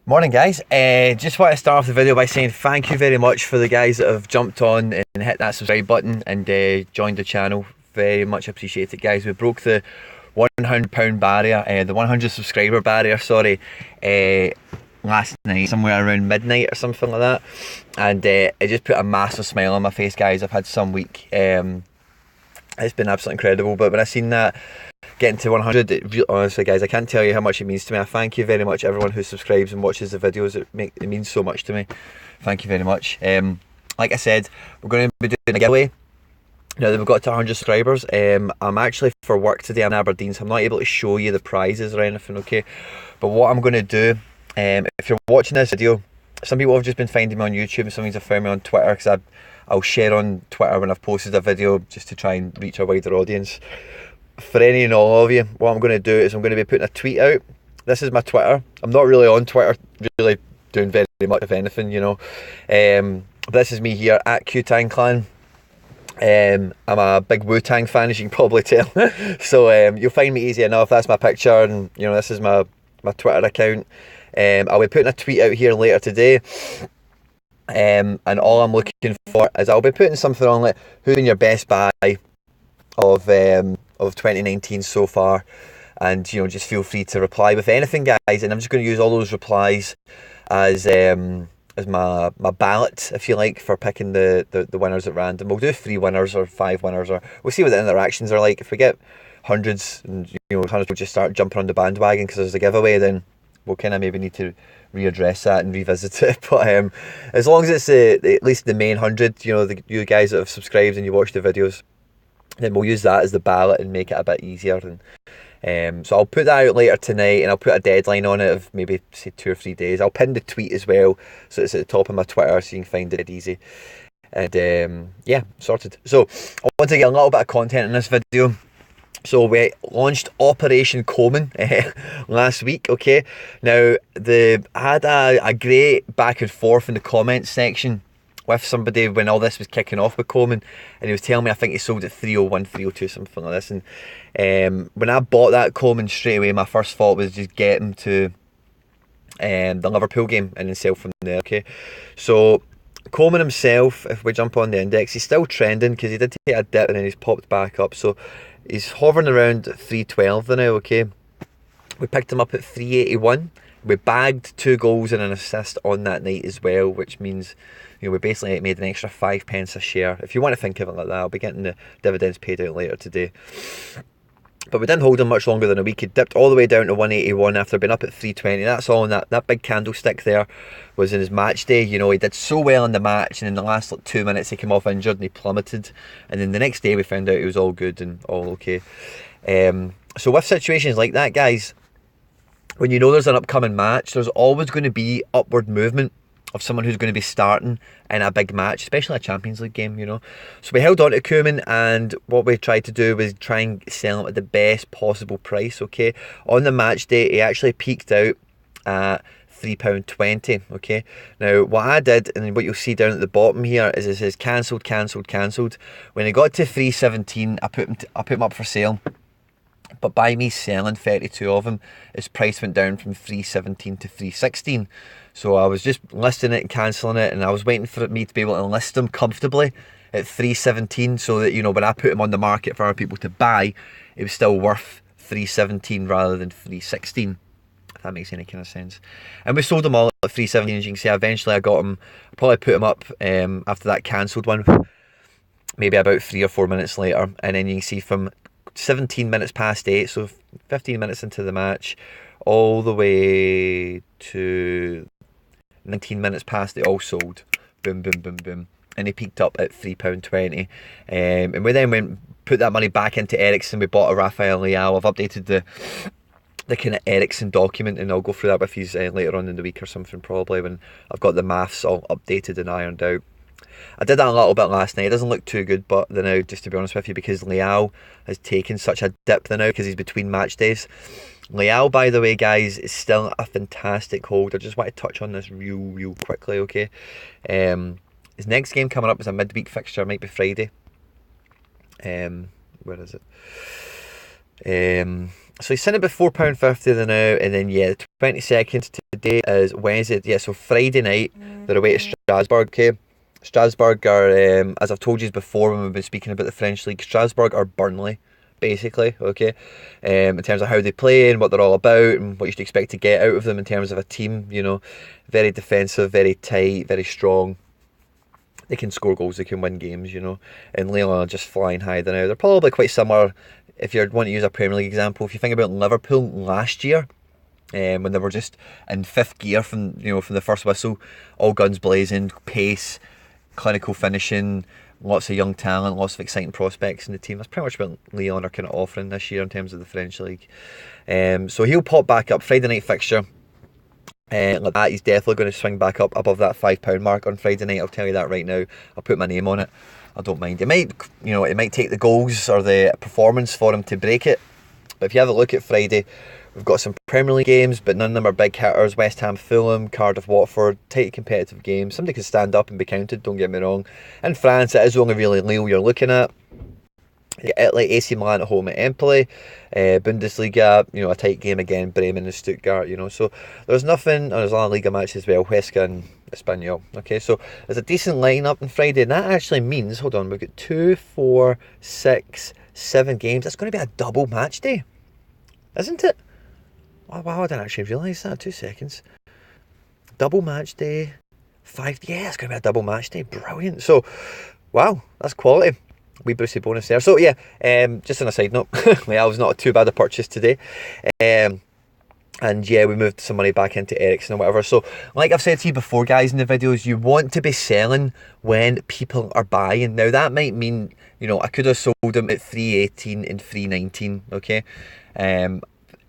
Morning guys, just want to start off the video by saying thank you very much for the guys that have jumped on and hit that subscribe button and joined the channel. Very much appreciated, guys. We broke the £100 barrier, the 100 subscriber barrier, sorry, last night, somewhere around midnight or something like that, and it just put a massive smile on my face, guys. I've had some week, it's been absolutely incredible, but when I seen that getting to 100, honestly guys, I can't tell you how much it means to me. I thank you very much everyone who subscribes and watches the videos. It means so much to me. Thank you very much. Like I said, we're going to be doing a giveaway now that we've got to 100 subscribers. I'm actually for work today in Aberdeen, so I'm not able to show you the prizes or anything, okay? But what I'm going to do, if you're watching this video, some people have just been finding me on YouTube and some people have found me on Twitter, because I'll share on Twitter when I've posted a video just to try and reach a wider audience. For any and all of you, what I'm going to do is I'm going to be putting a tweet out. This is my Twitter. I'm not really on Twitter, really doing very much of anything, you know. This is me here at Q-Tang Clan. I'm a big Wu-Tang fan, as you can probably tell. So you'll find me easy enough. That's my picture, and you know, this is my Twitter account. I'll be putting a tweet out here later today. And all I'm looking for is I'll be putting something on like who's been your best buy of 2019 so far, and you know, just feel free to reply with anything, guys, and I'm just going to use all those replies as my ballot, if you like, for picking the winners at random. We'll do 3 winners or 5 winners, or we'll see what the interactions are like. If we get hundreds, and you know, hundreds will just start jumping on the bandwagon because there's a giveaway, then we'll kind of maybe need to readdress that and revisit it. But as long as it's at least the main 100, you know, you guys that have subscribed and you watch the videos, then we'll use that as the ballot and make it a bit easier. And so I'll put that out later tonight, and I'll put a deadline on it of maybe say 2 or 3 days. I'll pin the tweet as well, so it's at the top of my Twitter, so you can find it easy. And yeah, sorted. So I want to get a little bit of content in this video. So we launched Operation Coleman last week, okay? Now, I had a great back and forth in the comments section with somebody when all this was kicking off with Coleman, and he was telling me I think he sold at 301, 302, something like this. And when I bought that Coleman straight away, my first thought was just get him to the Liverpool game and then sell from there, okay? So Coleman himself, if we jump on the index, he's still trending because he did take a dip and then he's popped back up. So he's hovering around 312 now, okay? We picked him up at 381. We bagged 2 goals and an assist on that night as well, which means, you know, we basically made an extra 5 pence a share. If you want to think of it like that, I'll be getting the dividends paid out later today. But we didn't hold him much longer than a week. He dipped all the way down to 181 after being up at 320. That's all. And that big candlestick there was in his match day. You know, he did so well in the match, and in the last like 2 minutes he came off injured and he plummeted. And then the next day we found out he was all good and all okay. So with situations like that, guys, when you know there's an upcoming match, there's always going to be upward movement of someone who's going to be starting in a big match, especially a Champions League game, you know. So we held on to Koeman, and what we tried to do was try and sell him at the best possible price, okay. On the match day, he actually peaked out at £3.20, okay. Now, what I did, and what you'll see down at the bottom here, is it says cancelled, cancelled, cancelled. When he got to 317, I put him up for sale. But by me selling 32 of them, his price went down from 317 to 316. So I was just listing it and cancelling it, and I was waiting for me to be able to list them comfortably at 317, so that, you know, when I put them on the market for other people to buy, it was still worth 317 rather than 316. If that makes any kind of sense. And we sold them all at 317, as you can see. Eventually I got them, I probably put them up after that cancelled one, maybe about 3 or 4 minutes later, and then you can see from 17 minutes past 8, so 15 minutes into the match, all the way to 19 minutes past, it all sold. Boom, boom, boom, boom. And he peaked up at £3.20. And we then put that money back into Ericsson. We bought a Rafael Leao. I've updated the kind of Ericsson document, and I'll go through that with you later on in the week or something, probably when I've got the maths all updated and ironed out. I did that a little bit last night. It doesn't look too good, but then now, just to be honest with you, because Leao has taken such a dip now because he's between match days. Leao, by the way, guys, is still a fantastic hold. I just want to touch on this real quickly, okay? His next game coming up is a midweek fixture, might be Friday. Where is it? So he's sitting about £4.50 the now, and then yeah, the 22nd today is Wednesday. Yeah, so Friday night they're away to Strasbourg. Okay, Strasbourg are, as I've told you before when we've been speaking about the French league, Strasbourg are Burnley, basically. Okay, in terms of how they play and what they're all about and what you should expect to get out of them in terms of a team. You know, very defensive, very tight, very strong. They can score goals, they can win games, you know. And Lyon are just flying high now. They're probably quite similar, if you want to use a Premier League example. If you think about Liverpool last year, when they were just in fifth gear from the first whistle, all guns blazing, pace, clinical finishing, lots of young talent, lots of exciting prospects in the team. That's pretty much what Lyon are kind of offering this year in terms of the French league. So he'll pop back up Friday night fixture. Like that, he's definitely going to swing back up above that £5 mark on Friday night. I'll tell you that right now. I'll put my name on it. I don't mind. It might take the goals or the performance for him to break it. But if you have a look at Friday, we've got some Premier League games, but none of them are big hitters. West Ham, Fulham, Cardiff, Watford, tight competitive games. Somebody can stand up and be counted, don't get me wrong. In France, it is only really Lille you're looking at. Italy, AC Milan at home at Empoli, Bundesliga, a tight game again, Bremen and Stuttgart, so there's nothing, and there's a La Liga match as well, Huesca and Espanyol. Okay, so there's a decent lineup on Friday, and that actually means, hold on, we've got 2, 4, 6, 7 games. That's going to be a double match day, isn't it? Wow, I didn't actually realise that. 2 seconds. Double match day, 5, yeah, it's going to be a double match day, brilliant. So, wow, that's quality. Wee Brucey bonus there. So yeah, just on a side note, that was not too bad a purchase today. And yeah, we moved some money back into Ericsson or whatever. So like I've said to you before, guys, in the videos, you want to be selling when people are buying. Now that might mean, I could have sold them at 318 and 319. Okay.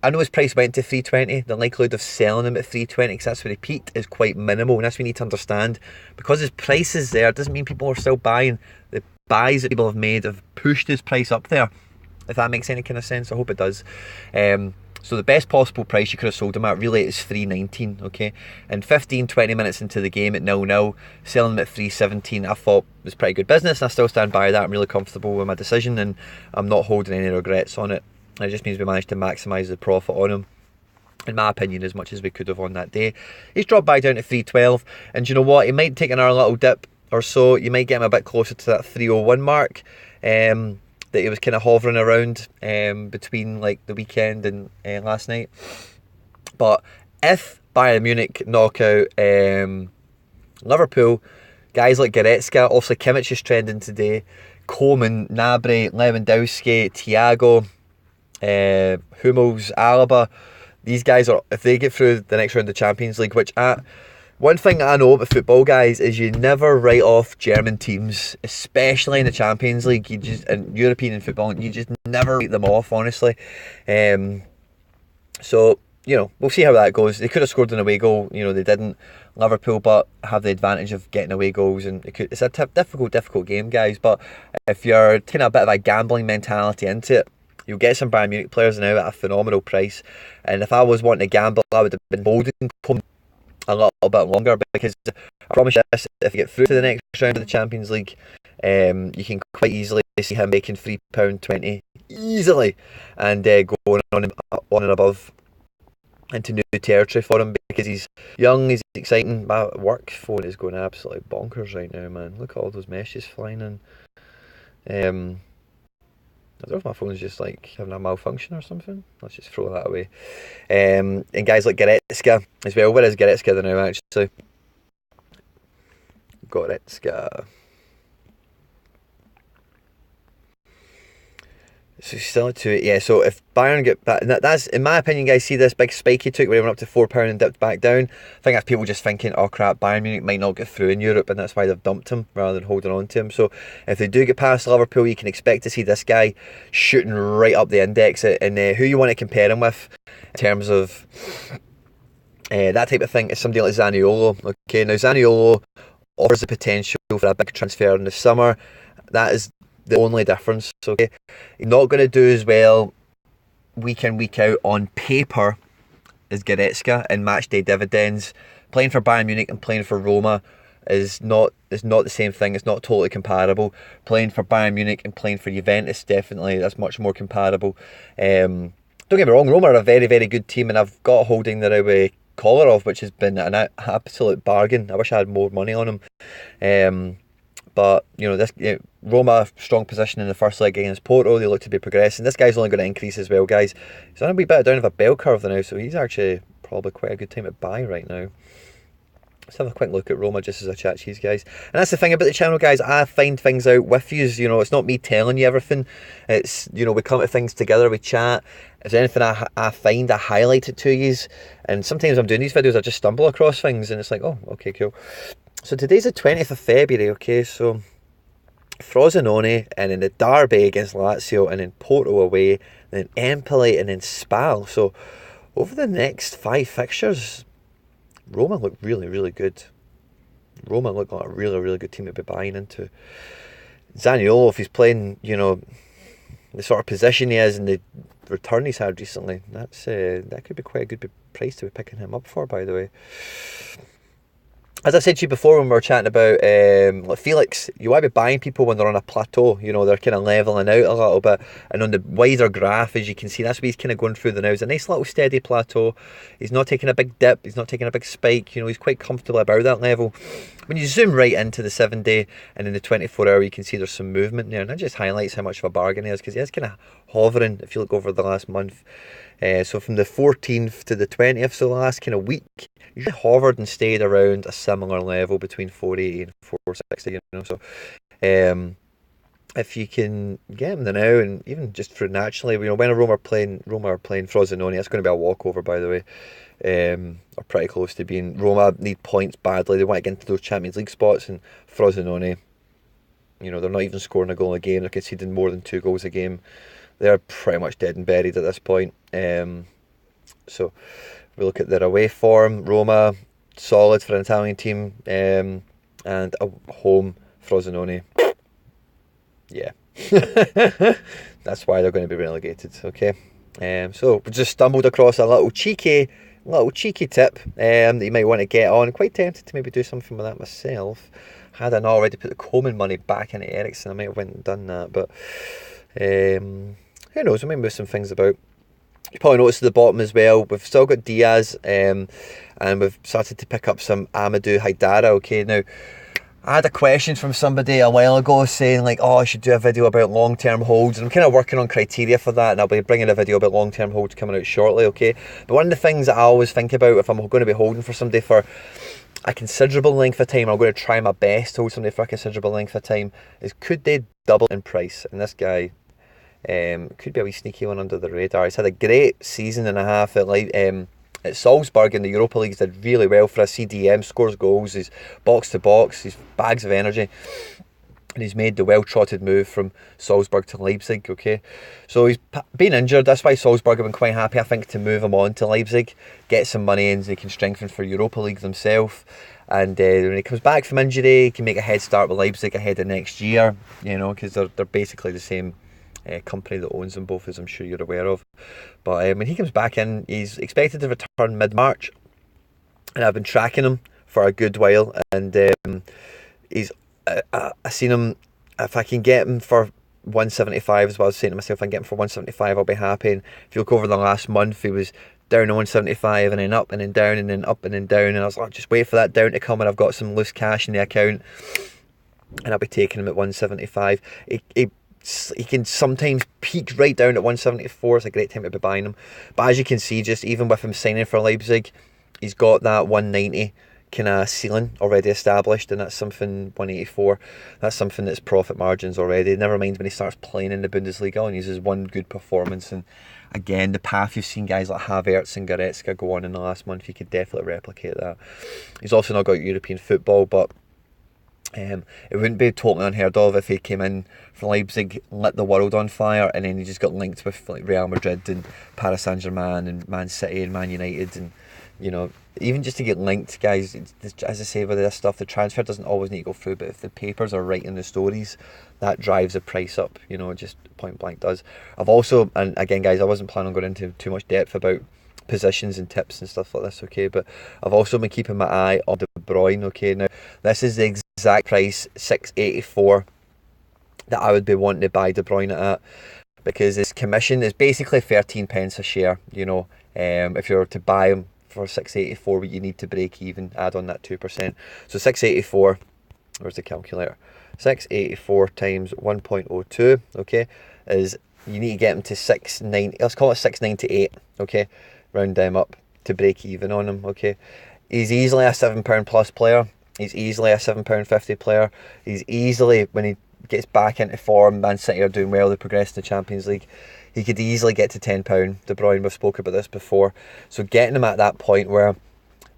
I know his price went to 320. The likelihood of selling him at 320, because that's where he peaked, is quite minimal. And that's what we need to understand. Because his price is there, doesn't mean people are still buying. The buys that people have made have pushed his price up there, if that makes any kind of sense. I hope it does. So the best possible price you could have sold him at really is 319. Okay, and 15-20 minutes into the game at 0-0, selling him at 317 I thought was pretty good business, and I still stand by that. I'm really comfortable with my decision, and I'm not holding any regrets on it. It just means we managed to maximise the profit on him, in my opinion, as much as we could have on that day. He's dropped by down to 312, and you know what, he might take another little dip or so. You might get him a bit closer to that 301 mark that he was kind of hovering around between like the weekend and last night. But if Bayern Munich knock out Liverpool, guys like Goretzka, obviously Kimmich is trending today, Coman, Gnabry, Lewandowski, Thiago, Hummels, Alaba, these guys are, if they get through the next round of the Champions League, which one thing I know about football, guys, is you never write off German teams, especially in the Champions League. In European football, you just never write them off, honestly. So, we'll see how that goes. They could have scored an away goal, they didn't. Liverpool, but have the advantage of getting away goals, and it's a difficult game, guys. But if you're taking a bit of a gambling mentality into it, you'll get some Bayern Munich players now at a phenomenal price. And if I was wanting to gamble, I would have been holding Coman a little bit longer, because I promise you this, if you get through to the next round of the Champions League, you can quite easily see him making £3.20 easily, and going on and above into new territory for him, because he's young, he's exciting. My work phone is going absolutely bonkers right now, man. Look at all those messages flying in. I don't know if my phone's just like having a malfunction or something. Let's just throw that away. And guys like Goretzka as well. Where is Goretzka now, actually? Goretzka. So still at 2, yeah. So if Bayern get back, that's in my opinion, guys. See this big spike he took where he went up to £4 and dipped back down. I think that's people just thinking, oh crap, Bayern Munich might not get through in Europe, and that's why they've dumped him rather than holding on to him. So if they do get past Liverpool, you can expect to see this guy shooting right up the index. And who you want to compare him with in terms of that type of thing is somebody like Zaniolo. Okay, now Zaniolo offers the potential for a big transfer in the summer. That is the only difference. Okay, he's not going to do as well week in, week out on paper as Goretzka in match day dividends. Playing for Bayern Munich and playing for Roma is not the same thing. It's not totally comparable. Playing for Bayern Munich and playing for Juventus, definitely, that's much more comparable. don't get me wrong, Roma are a very, very good team, and I've got Holding their away collar of, which has been an absolute bargain. I wish I had more money on them. But Roma, strong position in the first leg against Porto. They look to be progressing. This guy's only going to increase as well, guys. He's on a wee bit down of a bell curve now, so he's actually probably quite a good time to buy right now. Let's have a quick look at Roma just as I chat to you guys. And that's the thing about the channel, guys. I find things out with you. It's not me telling you everything. It's, we come to things together, we chat. If there's anything I find, I highlight it to you. And sometimes I'm doing these videos, I just stumble across things and it's like, oh, okay, cool. So today's the 20th of February, okay? So Frosinone, and then the derby against Lazio, and then Porto away, and then Empoli, and then Spal. So over the next 5 fixtures, Roma look really, really good. Roma look like a really, really good team to be buying into. Zaniolo, if he's playing, the sort of position he is and the return he's had recently, that could be quite a good price to be picking him up for, by the way. As I said to you before when we were chatting about Felix, you want to be buying people when they're on a plateau, they're kind of levelling out a little bit. And on the wider graph, as you can see, that's what he's kind of going through the now. It's a nice little steady plateau. He's not taking a big dip, he's not taking a big spike, he's quite comfortable about that level. When you zoom right into the 7-day and in the 24-hour, you can see there's some movement there. And that just highlights how much of a bargain he is, because he is kind of hovering, if you look over the last month. So from the 14th to the 20th, so the last kind of week, usually hovered and stayed around a similar level between 480 and 460, So if you can get him now, and even just for naturally, when Roma are playing Frosinone, it's going to be a walkover, by the way. Or pretty close to being. Roma need points badly. They want to get into those Champions League spots, and Frosinone, they're not even scoring a goal a game. They're conceding more than 2 goals a game. They're pretty much dead and buried at this point. So we look at their away form. Roma, solid for an Italian team, and a home Frosinone. Yeah, that's why they're going to be relegated. Okay, so we just stumbled across a little cheeky tip that you might want to get on. Quite tempted to maybe do something with that myself. Had I not already put the Coleman money back into Ericsson, I might have went and done that, but who knows, we might move some things about. You probably noticed at the bottom as well, we've still got Diaz, and we've started to pick up some Amadou Haidara. Okay, now I had a question from somebody a while ago saying like, oh, I should do a video about long-term holds, and I'm kind of working on criteria for that, and I'll be bringing a video about long-term holds coming out shortly, okay? But one of the things that I always think about if I'm going to be holding for somebody for a considerable length of time, I'm going to try my best to hold somebody for a considerable length of time, is could they double in price? And this guy could be a wee sneaky one under the radar. He's had a great season and a half at Salzburg in the Europa League. He's did really well for a CDM, scores goals, he's box to box, he's bags of energy, and he's made the well-trotted move from Salzburg to Leipzig, okay? So he's been injured, that's why Salzburg have been quite happy, I think, to move him on to Leipzig, get some money in so they can strengthen for Europa League themselves. And when he comes back from injury, he can make a head start with Leipzig ahead of next year, because they're basically the same company that owns them both, as I'm sure you're aware of. But when he comes back in, he's expected to return mid-March, and I've been tracking him for a good while, and I seen him, if I can get him for 175, as well, I was saying to myself, if I can get him for 175, I'll be happy. And if you look over the last month, he was down to 175 and then up and then down and then up and then down, and I was like, just wait for that down to come, and I've got some loose cash in the account, and I'll be taking him at 175. He can sometimes peak right down at 174. It's a great time to be buying him. But as you can see, just even with him signing for Leipzig, he's got that 190 kind of ceiling already established, and that's something, 184. That's something that's profit margins already. Never mind when he starts playing in the Bundesliga and uses one good performance. And again, the path you've seen guys like Havertz and Goretzka go on in the last month, you could definitely replicate that. He's also not got European football, but it wouldn't be totally unheard of if he came in from Leipzig, lit the world on fire, and then he just got linked with like Real Madrid and Paris Saint-Germain and Man City and Man United, and even just to get linked, guys, as I say with this stuff, the transfer doesn't always need to go through, but if the papers are writing the stories, that drives the price up, just point blank does. I've also, and again guys, I wasn't planning on going into too much depth about positions and tips and stuff like this, okay, but I've also been keeping my eye on De Bruyne, okay. Now this is the exact price, 684, that I would be wanting to buy De Bruyne at. because his commission is basically 13 pence a share, you know. If you were to buy him for 684, you need to break even, add on that 2%. So 684, where's the calculator? 684 times 1.02, okay, is you need to get him to 690, let's call it 698, okay, round them up to break even on him, okay. He's easily a £7 plus player. He's easily a £7.50 player. He's easily, when he gets back into form, Man City are doing well, they progress in the Champions League, he could easily get to £10. De Bruyne, we've spoken about this before. So getting him at that point where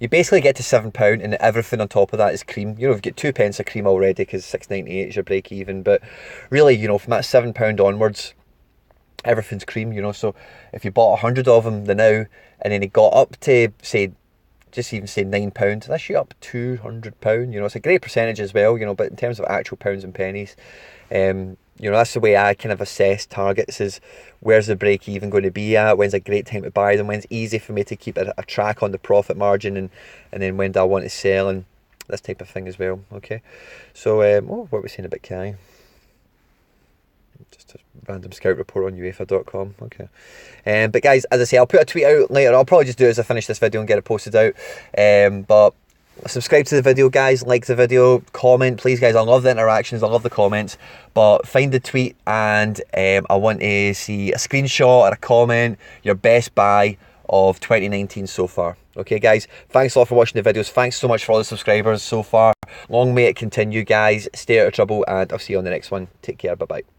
you basically get to £7 and everything on top of that is cream. You know, you've got 2 pence of cream already because 698 is your break even. But really, you know, from that £7 onwards, everything's cream, you know. So if you bought 100 of them the now, and then it got up to, say, just even say £9, that's you up £200, you know. It's a great percentage as well, you know, but in terms of actual pounds and pennies, you know, that's the way I kind of assess targets, is where's the break even going to be at, when's a great time to buy them, when's easy for me to keep a track on the profit margin, and then when do I want to sell, and this type of thing as well, okay. So, what are we saying about Kai? Just a random scout report on UEFA.com, okay. But guys, as I say, I'll put a tweet out later. I'll probably just do it as I finish this video and get it posted out. But subscribe to the video, guys, like the video, comment, please, guys. I love the interactions, I love the comments. But find the tweet, and I want to see a screenshot or a comment, your best buy of 2019 so far. Okay, guys, thanks a lot for watching the videos. Thanks so much for all the subscribers so far. Long may it continue, guys. Stay out of trouble, and I'll see you on the next one. Take care. Bye bye.